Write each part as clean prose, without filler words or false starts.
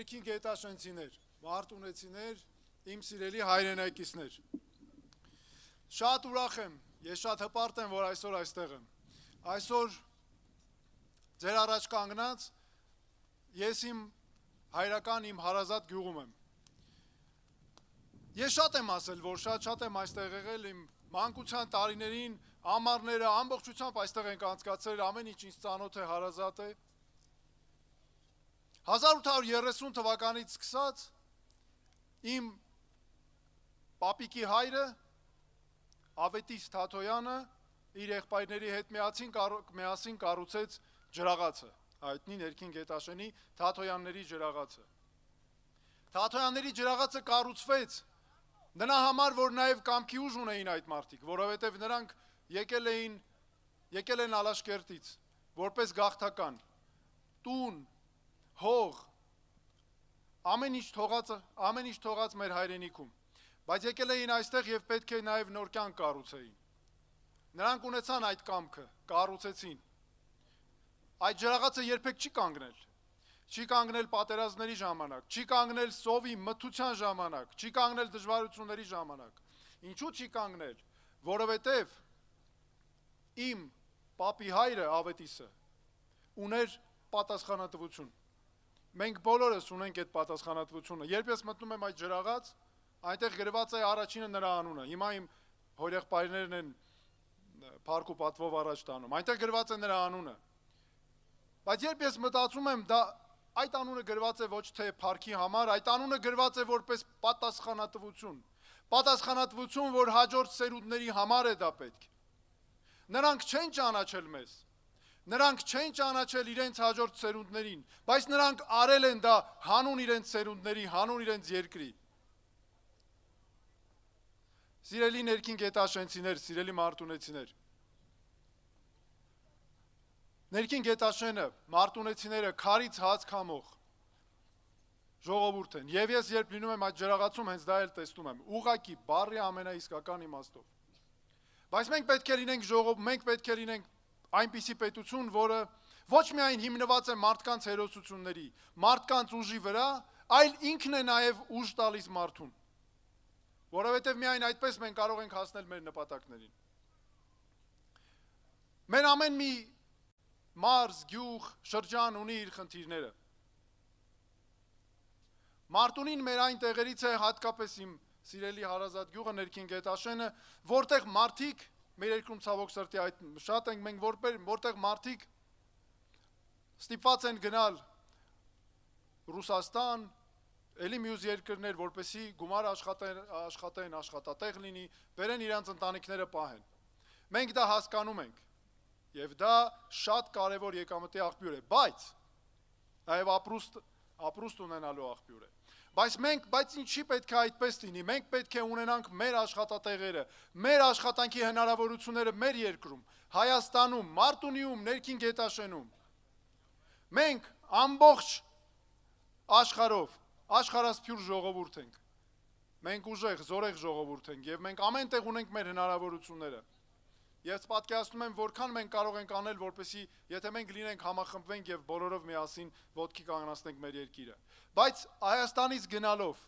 Ներքին գետաշենցիներ, մարտունեցիներ, իմ սիրելի հայրենակիցներ։ Շատ ուրախ եմ, ես շատ հպարտ եմ, որ այսօր այստեղ եմ։ Այսօր ձեր առաջ կանգնած ես իմ հայրական իմ հարազատ գյուղում եմ։ Ես շատ եմ ասել, որ շատ եմ այստեղ եղել իմ մանկության տարիներին, ամառները ամբողջությամբ այստեղ ենք անցկացրել, ամեն ինչ ինձ ծանոթ է, հարազատ է։ 1830 թվականից սկսած իմ պապիկի հայրը Ավետիս Թաթոյանը իր եղբայրների հետ միասին կառուցեց ջրաղացը, հայտնի ներքին գետաշենի Թաթոյանների ջրաղացը։ Թաթոյանների ջրաղացը կառուցվեց նրա համար, որ նաև կամքի ուժ ունեին այդ մարդիկ, որովհետև նրանք եկել են Ալաշկերտից, որպես գաղթական, տուն, հող, ամեն ինչ թողած մեր հայրենիքում, բայց եկել էին այստեղ և պետք է նաև նոր կյանք կառուցեին։ Նրանք ունեցան այդ կամքը, կառուցեցին։ Այդ ջրաղացը երբեք չի կանգնել, չի կանգնել պատերազմների ժամանակ, չի կանգնել սովի մթության ժամանակ, չի կանգնել դժվարությունների ժամանակ։ Ինչու չի կանգնել, որովհետև իմ պապի հայրը Ավետիսը ուներ պատասխանատվություն։ Մենք բոլորս ունենք այդ պատասխանատվությունը։ Երբ ես մտնում եմ այդ ջրաղաց, այնտեղ գրված է առաջինը նրա անունը։ Հիմա իմ հորեղբայրներն են փառք ու պատվով առաջ տանում։ Այնտեղ գրված է նրա անունը։ Բայց երբ ես մտածում եմ, այդ անունը գրված է ոչ թե փառքի համար, այդ անունը գրված է որպես պատասխանատվություն։ Պատասխանատվություն, որ հաջորդ սերունդների համար է դա պետք։ Նրանք չեն ճանաչել մեզ։ Նրանք չեն ճանաչել իրենց հաջորդ սերունդներին, բայց նրանք արել են դա հանուն իրենց սերունդների, հանուն իրենց երկրի։ Սիրելի ներքին գետաշենցիներ, սիրելի մարտունեցիներ։ Ներքին գետաշենը, մարտունեցիները քարից հաց քամող ժողովուրդ են, և ես երբ լինում եմ այդ ջրաղացում, հենց դա էլ տեսնում եմ, ուղղակի բառի ամենաիսկական իմաստով։ Բայց մենք պետք է լինենք այնպիսի պետություն, որը ոչ միայն հիմնված է մարդկանց հերոսությունների, մարդկանց ուժի վրա, այլ ինքն է նաև ուժ տալիս մարդուն, որովհետև միայն այդպես մենք կարող ենք հասնել մեր նպատակներին։ Մեր ամեն մի մարզ, գյուղ, շրջան ունի իր խնդիրները։ Մարտունին մեր այն տեղերից է, հատկապես իմ սիրելի հարազատ գյուղը ներքին գետաշենը, որտեղ մարդիկ, մեր երկրում ցավոք սրտի այդ շատ ենք մենք, որտեղ մարդիկ ստիպված են գնալ Ռուսաստան, էլի մյուս երկրներ, որպեսզի գումար աշխատեն, աշխատատեղ լինի, բերեն իրանց ընտանիքները պահեն։ Մենք դա հասկանում ենք, և դա շատ կարևոր եկամտի աղբյուր է, բայց նաև ապրուստ ունենալու աղբյուր է։ Բայց ինչի պետք է այդպես լինի, մենք պետք է ունենանք մեր աշխատատեղերը, մեր աշխատանքի հնարավորությունները մեր երկրում, Հայաստանում, Մարտունիում, ներքին գետաշենում։ Մենք ամբողջ աշխարհով, աշխարհասփյուր ժողովուրդ ենք, մենք ուժեղ, զորեղ ժողովուրդ ենք, և մենք ամեն տեղ ունենք մեր հնարավորությունները։ Ես պատկերացնում եմ, որքան մենք կարող ենք անել, որպեսզի եթե մենք լինենք համախմբվենք և բոլորով միասին ոտքի կանգնացնենք մեր երկիրը։ Բայց Հայաստանից գնալով,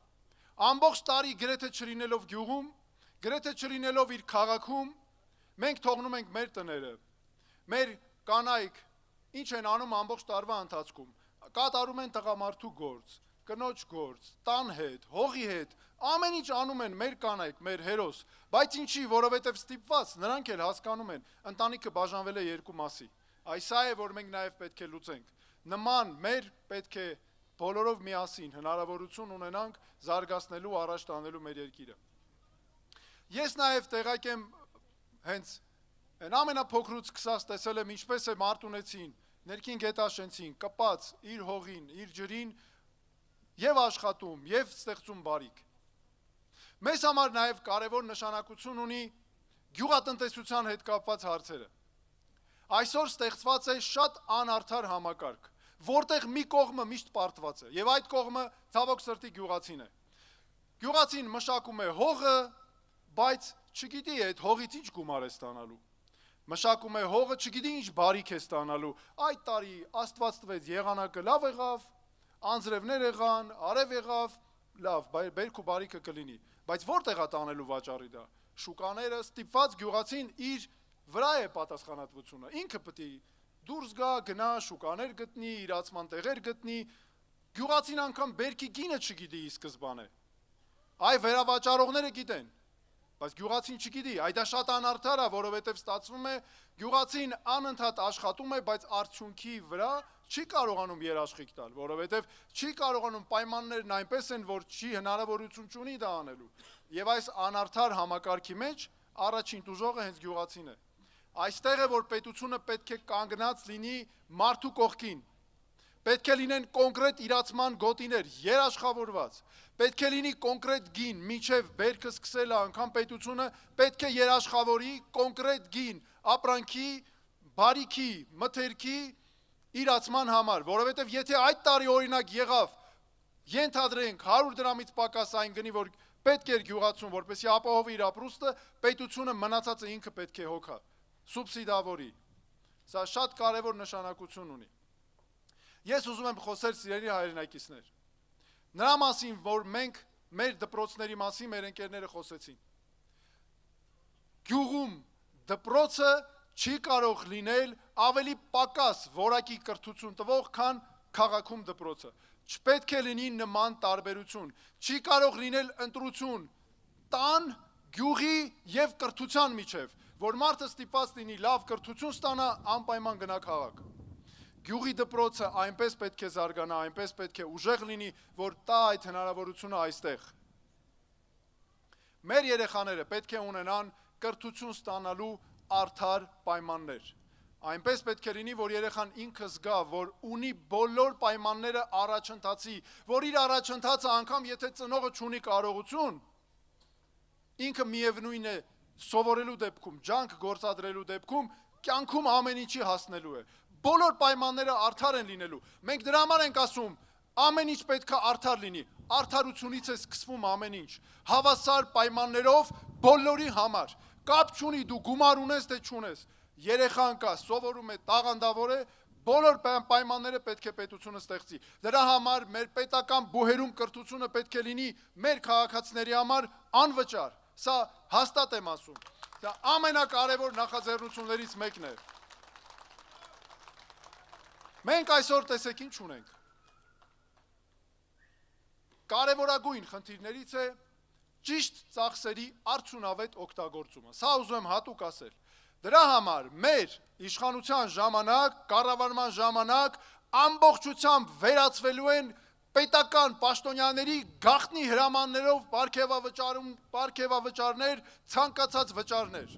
ամբողջ տարի գրեթե չլինելով գյուղում, գրեթե չլինելով իր քաղաքում, մենք թողնում ենք մեր տները, մեր կանայք ինչ են անում ամբողջ տարվա ընթացքում, կատարում են տղամարդու գործ, կնոջ գործ, տան հետ, հողի հետ, ամեն ինչ անում են մեր կանայք, մեր հերոս, բայց ինչի, որովհետև ստիպված, նրանք էլ հասկանում են, ընտանիքը բաժանվել է երկու մասի, սա է, որ մենք նաև պետք է լուծենք, նման մեր պետք է բոլորով միասին հնարավորություն ունենանք զարգացնելու, առաջ տանելու մեր երկիրը։ Ես նաև տեղակ եմ հենց ամենափոքրուց սկսած տեսել եմ ինչպես է մարտունեցին, ներքին գետաշենցին, կպած իր հողին, իր ջրին և աշխատում, և ստեղծում բարիք։ Մեզ համար նաև կարևոր նշանակություն ունի գյուղատնտեսության հետ կապված հարցերը։ Այսօր ստեղծված է շատ անարդար համակարգ, որտեղ մի կողմը միշտ պարտված է, և այդ կողմը ցավոք սրտի գյուղացին է։ Գյուղացին մշակում է հողը, բայց չգիտի այդ հողից ինչ գումար է ստանալու։ Մշակում է հողը, չգիտի ինչ բարիք է ստանալու։ Այդ տարի Աստված տվեց եղանակը լավ եղավ, անձրևներ եղան, արև եղավ, լավ, բերք ու բարիքը կլինի, բայց որտեղ է տանելու վաճառի դա, շուկաները ստիպված գյուղացին իր վրա է պատասխանատվությունը, ինքը պետք է դուրս գա, գնա, շուկաներ գտնի, իրացման տեղեր գտնի, գյուղացին անգամ բերքի գինը չգիտի ի սկզբանե, այ վերավաճառողները գիտեն, բայց գյուղացին չգիտի, այդ է շատ անարդար է, որովհետև ստացվում է գյուղացին անընդհատ աշխատում է, բայց արդյունքի վրա չի կարողանում երաշխիք տալ, որովհետև չի կարողանում պայմաններն այնպես են, որ չի հնարավորություն չունի դա անելու, եւ այս անարդար համակարգի մեջ առաջին տուժողը հենց գյուղացին է, այստեղ է, որ պետությունը պետք է կանգնած լինի մարդու կողքին, պետք է լինեն կոնկրետ իրացման գոտիներ, երաշխավորված, պետք է լինի կոնկրետ գին, մինչև բերքը սկսելը անգամ պետությունը պետք է երաշխավորի կոնկրետ գին, ապրանքի, բարիքի, մթերքի իրացման համար, որովհետև եթե այդ տարի օրինակ եղավ, ենթադրենք 100 դրամից պակաս այն գնի, որ պետք էր գյուղացուն, որպեսզի ապահովի իր ապրուստը, պետությունը մնացածը ինքը պետք է հոգա, սուբսիդավորի, սա շատ կարևոր նշանակություն ունի։ Ես ուզում եմ խոսել սիրելի հայրենակիցներ, նրա մասին, որ մենք մեր դպրոցների մասին մեր ընկերները խոսեցին, գյուղում դպրոցը չի կարող լինել ավելի պակաս որակի կրթություն տվող, քան քաղաքում դպրոցը, չպետք է լինի նման տարբերություն, չի կարող լինել ընտրություն տան, գյուղի և կրթության միջև, որ մարդը ստիպված լինի լավ կրթություն ստանա, անպայման գնա քաղաք։ Գյուղի դպրոցը այնպես պետք է զարգանա, այնպես պետք է ուժեղ լինի, որ տա այդ հնարավորությունը այստեղ։ Մեր երեխաները պետք է ունենան կրթություն ստանալու արդար պայմաններ։ Այնպես պետք է լինի, որ երեխան ինքը զգա, որ ունի բոլոր պայմանները առաջընթացի, որ իր առաջընթացը անգամ եթե ծնողը չունի կարողություն, ինքը միևնույն է սովորելու դեպքում, ջանք գործադրելու դեպքում, կյանքում ամեն ինչի հասնելու է։ Բոլոր պայմանները արդար են լինելու։ Մենք դրա համար ենք ասում, ամեն ինչ պետք է արդար լինի։ Արդարությունից է սկսվում ամեն ինչ։ Հավասար պայմաններով բոլորի համար։ Կապ չունի դու գումար ունես թե չունես։ Երեխան կա, սովորում է, տաղանդավոր է, բոլոր պայմանները պետք է պետությունը ստեղծի։ Դրա համար մեր պետական բուհերում կրթությունը պետք է լինի մեր քաղաքացիների համար անվճար։ Սա հաստատ եմ ասում։ Դա ամենակարևոր նախաձեռնություններից մեկն է։ Մենք այսօր տեսեք ինչ ունենք։ Կարևորագույն խնդիրներից է ճիշտ ծախսերի արդյունավետ օգտագործումը։ Սա ուզում եմ հատուկ ասել։ Դրա համար մեր իշխանության ժամանակ, կառավարման ժամանակ ամբողջությամբ վերածվելու են պետական պաշտոնյաների գաղտնի հրամաններով պարգևավճարներ, ցանկացած վճարներ։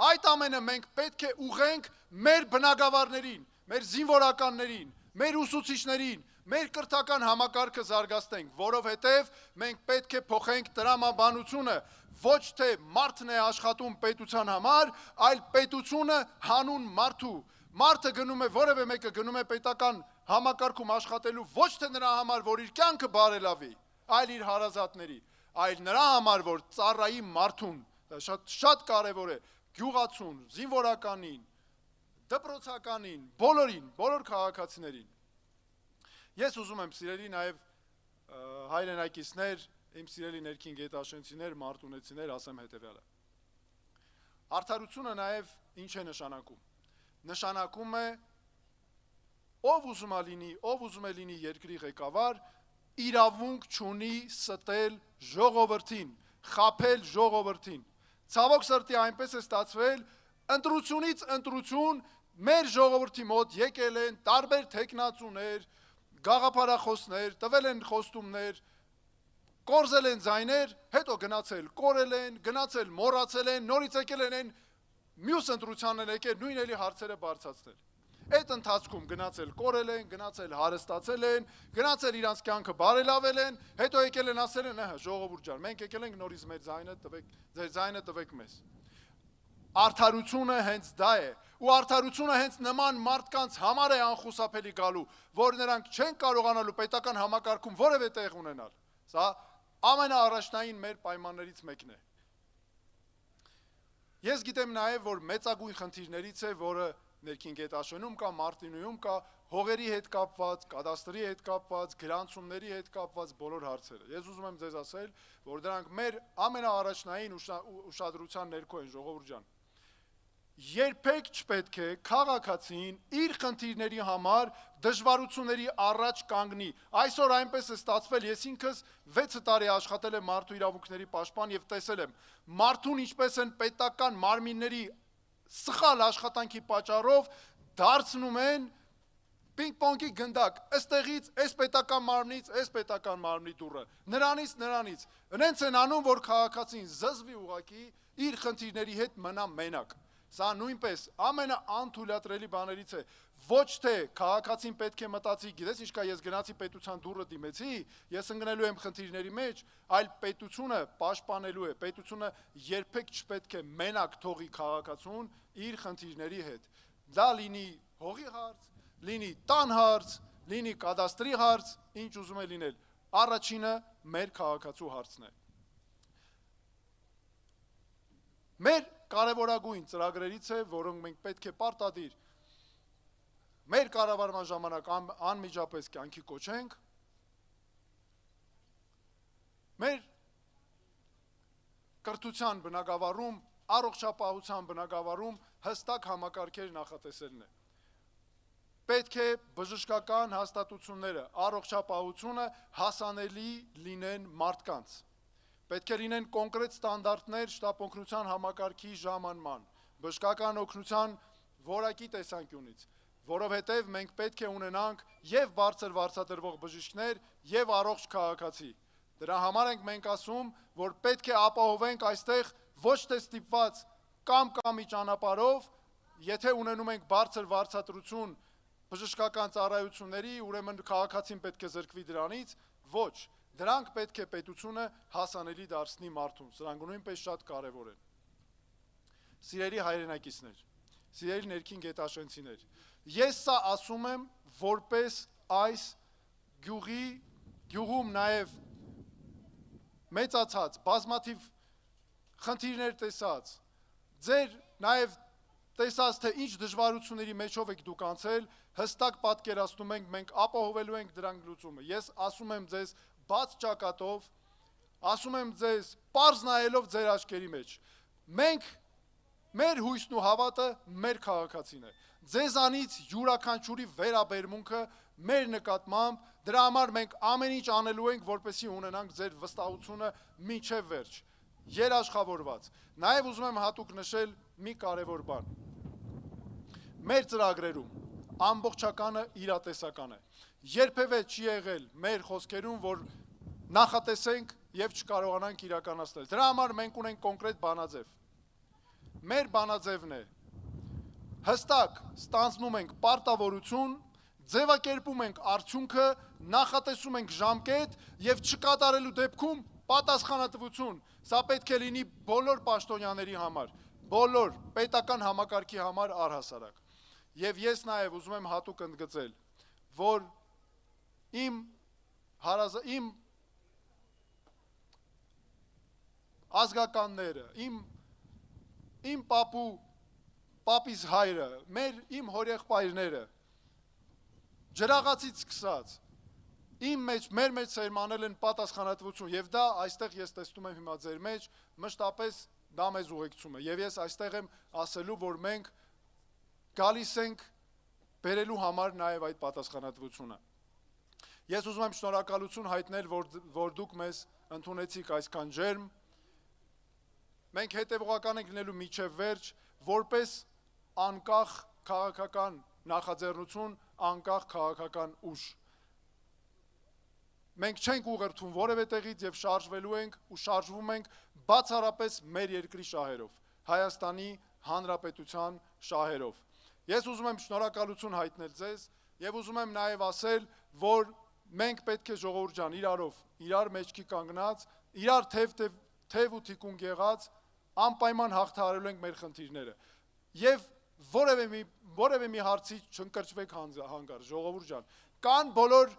Այդ ամենը մենք պետք է ուղենք մեր բնակավարներին, մեր զինվորականներին, մեր ուսուցիչներին, մեր կրթական համակարգը զարգացնենք, որովհետև մենք պետք է փոխենք տրամաբանությունը, ոչ թե մարդն է աշխատում պետության համար, այլ պետությունը հանուն մարդու։ Մարդը գնում է, որևէ մեկը գնում է պետական համակարգում աշխատելու ոչ թե նրա համար, որ իր կյանքը բարելավի, այլ իր հարազատների, այլ նրա համար, որ ծառայի մարդուն, դա շատ կարևոր է, գյուղացուն, զինվորականին, դպրոցականին, բոլորին, բոլոր քաղաքացիներին։ Ես ուզում եմ սիրելի նաև հայրենակիցներ, իմ սիրելի ներքին գետաշենցիներ, մարտունեցիներ, ասեմ հետևյալը։ Արդարությունը նաև ինչ է նշանակում։ Նշանակում է ով ուզում է լինի երկրի ղեկավար, իրավունք չունի ստել ժողովրդին, խաբել ժողովրդին։ Ցավոք սրտի այնպես է ստացվել, ընտրությունից ընտրություն մեր ժողովրդի մոտ եկել են տարբեր թեկնածուներ, գաղափարախոսներ, տվել են խոստումներ, կորզել են ձայներ, հետո գնացել կորել են, գնացել մոռացել են, նորից եկել են մյուս ընտրությանն են եկել նույն էլի հարցերը բարձրացնել։ Այդ ընթացքում գնացել կորել են, գնացել հարստացել են, գնացել իրանց կյանքը բարելավել են, հետո եկել են ասել են, ժողովուրդ ջան, մենք եկել ենք նորից մեր ձայնը տվեք մեզ։ Արդարությունը հենց դա է, ու արդարությունը հենց նման մարդկանց համար է անխուսափելի գալու, որ նրանք չեն կարողանալու պետական համակարգում որևէ տեղ ունենալ։ Սա ամենաառաջնային մեր պայմաններից մեկն է։ Ես գիտեմ նաև, որ մեծագույն խնդիրներից է, որը ներքին գետաշենում կա, Մարտինուում կա, հողերի հետ կապված, կադաստրի հետ կապված, գրանցումների հետ կապված բոլոր հարցերը։ Ես ուզում եմ ձեզ ասել, որ դրանք մեր ամենաառաջնային ուշադրության ներքո են, ժողովուրդ ջան։ Երբեք չպետք է քաղաքացին իր խնդիրների համար դժվարությունների առաջ կանգնի։ Այսօր այնպես է ստացվել, ես ինքս 6 տարի աշխատել եմ մարդու իրավունքների պաշտպան եւ տեսել եմ մարդուն ինչպես են պետական մարմինների սխալ աշխատանքի պատճառով դարձնում են պինգ-պոնգի գնդակ, ըստեղից, այս պետական մարմնից, այս պետական մարմնի դուռը, նրանից, հենց են անում, որ քաղաքացին զզվի ուղակի իր խնդիրների հետ մնա մենակ։ Սա նույնպես ամենաանթույլատրելի բաներից է, ոչ թե քաղաքացին պետք է մտածի, գիտես ինչ կա, ես գնացի պետության դուռը դիմեցի, ես ընկնելու եմ խնդիրների մեջ, այլ պետությունը պաշտպանելու է, պետությունը երբեք չպետք է մենակ թողի քաղաքացուն իր խնդիրների հետ։ Դա լինի հողի հարց, լինի տան հարց, լինի կադաստրի հարց, ինչ ուզում է լինել, առաջինը մեր քաղաքացու հարցն է։ Մեր կարևորագույն ծրագրերից է, որոնք մենք պետք է պարտադիր մեր կառավարման ժամանակ անմիջապես կյանքի կոչենք, մեր կրթության բնագավառում, առողջապահության բնագավառում հստակ համակարգեր նախատեսելն է։ Պետք է բժշկական հաստատությունները, առողջապահությունը հասանելի լինեն մարդկանց։ Պետք է լինեն կոնկրետ ստանդարտներ շտապօգնության համակարգի ժամանման, բժշկական օգնության որակի տեսանկյունից, որովհետև մենք պետք է ունենանք եւ բարձր վարձատրվող բժիշկներ եւ առողջ քաղաքացի։ Դրա համար ենք մենք ասում, որ պետք է ապահովենք այստեղ ոչ թե ստիպված կամ-կամի ճանապարհով, եթե ունենում ենք բարձր վարձատրություն բժշկական ծառայությունների, ուրեմն քաղաքացին պետք է զրկվի դրանից, ոչ, դրանք պետք է պետությունը հասանելի դարձնի մարդուն, սրանք նույնպես շատ կարևոր են։ Սիրելի հայրենակիցներ, սիրելի ներքին գետաշենցիներ, ես սա ասում եմ որպես այս գյուղում նաև մեծացած, բազմաթիվ խնդիրներ տեսած, ձեր նաև տեսած, թե ինչ դժվարությունների մեջով եք դուք անցել, հստակ պատկերացնում ենք, մենք ապահովելու ենք դրանք լուծումը։ Ես ասում եմ ձեզ բաց ճակատով, ասում եմ ձեզ պարզ նայելով ձեր աչքերի մեջ։ Մենք, մեր հույսն ու հավատը մեր քաղաքացին է։ Ձեզանից յուրաքանչյուրի վերաբերմունքը մեր նկատմամբ, դրա համար մենք ամեն ինչ անելու ենք, որպեսզի ունենանք ձեր վստահությունը մինչև վերջ, երաշխավորված։ Նաև ուզում եմ հատուկ նշել մի կարևոր բան։ Մեր ծրագրերում ամբողջականը իրատեսական է։ Երբևէ չի եղել մեր խոսքերում, որ նախատեսենք եւ չկարողանանք իրականացնել։ Դրա համար մենք ունենք կոնկրետ բանաձև։ Մեր բանաձևն է հստակ ստանձնում ենք պարտավորություն, ձևակերպում ենք արդյունքը, նախատեսում ենք ժամկետ եւ չկատարելու դեպքում պատասխանատվություն։ Սա պետք է լինի բոլոր պաշտոնյաների համար, բոլոր պետական համակարգի համար առհասարակ։ Եվ ես նաև ուզում եմ հատուկ ընդգծել, որ իմ ազգականները, իմ պապիս հայրը, իմ հորեղբայրները, ջրաղացից սկսած, մեր մեջ սերմանել են պատասխանատվություն, եւ դա այստեղ ես տեսնում եմ հիմա ձեր մեջ, մշտապես դա մեզ ուղեկցում է, եւ ես այստեղ եմ ասելու, որ մենք գալիս ենք բերելու համար նաև այդ պատասխանատվությունը։ Ես ուզում եմ շնորհակալություն հայտնել, որ դուք մեզ ընդունեցիք այսքան ջերմ։ Մենք հետևողական ենք լինելու մինչև վերջ, որպես անկախ քաղաքական նախաձեռնություն, անկախ քաղաքական ուժ։ Մենք չենք ուղղորդվում որևէ տեղից եւ շարժվելու ենք ու շարժվում ենք բացառապես մեր երկրի շահերով, Հայաստանի Հանրապետության շահերով։ Ես ուզում եմ շնորհակալություն հայտնել ձեզ եւ ուզում եմ նաեւ ասել, որ մենք պետք է ժողովուրդ ջան իրար մեջքի կանգնած, իրար թեև ու թիկունք եղած անպայման հաղթահարելու ենք մեր խնդիրները։ Եվ որևէ մի հարցից չընկճվեք հանգար, ժողովուրդ ջան։ Կան բոլոր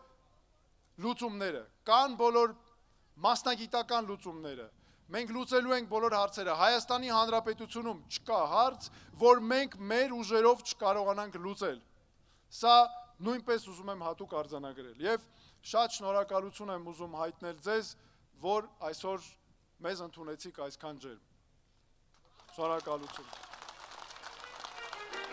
լուծումները, կան բոլոր մասնագիտական լուծումները։ Մենք լուծելու ենք բոլոր հարցերը։ Հայաստանի Հանրապետությունում չկա հարց, որ մենք մեր ուժերով չկարողանանք լուծել։ Սա նույնպես ուզում եմ հատուկ արձանագրել եւ շատ շնորհակալություն եմ ուզում հայտնել ձեզ, որ այսօր մեզ ընդունեցիք այսքան ջերմ։ Շնորհակալություն։